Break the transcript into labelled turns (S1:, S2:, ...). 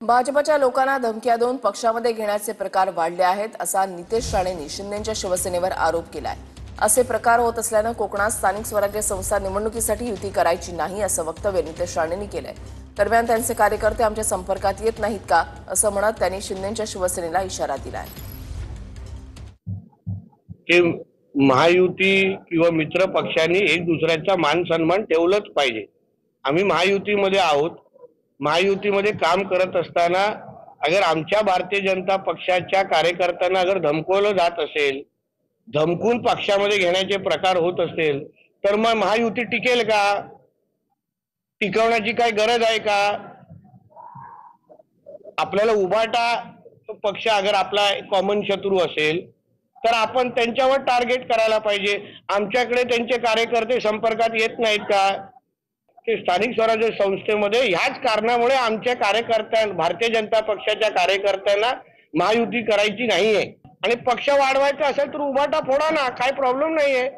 S1: भाजपच्या लोकांना धमक्या देऊन पक्षामध्ये घेण्याचे प्रकार वाढले आहेत असा नितेश राणेंनी शिंदेंच्या शिवसेनेवर आरोप केलाय। असे प्रकार होत असल्यानं कोकणात स्थानिक स्वराज्य संस्था निवडणुकीसाठी युती करायची नाही असं वक्तव्य नितेश राणेंनी केलंय। दरम्यान त्यांचे कार्यकर्ते आमच्या संपर्कात येत नाहीत का असं म्हणत त्यांनी शिंदेंच्या शिवसेनेला इशारा दिलाय।
S2: महायुती किंवा मित्र पक्षांनी एक दुसऱ्याचा मान सन्मान ठेवलंच पाहिजे। आम्ही महायुतीमध्ये आहोत। महायुतीमध्ये काम करत असताना अगर आमच्या भारतीय जनता पक्षाच्या कार्यकर्त्यांना अगर धमकवलं जात असेल, धमकून पक्षामध्ये घेण्याचे प्रकार होत असेल, तर मग महायुती टिकेल का? टिकवण्याची काय गरज आहे का? आपल्याला उभाटा पक्ष अगर आपला कॉमन शत्रू असेल तर आपण त्यांच्यावर टार्गेट करायला पाहिजे। आमच्याकडे त्यांचे कार्यकर्ते संपर्कात येत नाहीत का? ते स्थानिक स्वराज्य संस्थेमध्ये ह्याच कारणामुळे आमच्या कार्यकर्त्यांना, भारतीय जनता पक्षाच्या कार्यकर्त्यांना महायुती करायची नाहीये। आणि पक्ष वाढवायचा असेल तर उभाटा फोडा ना, काय प्रॉब्लेम नाहीये।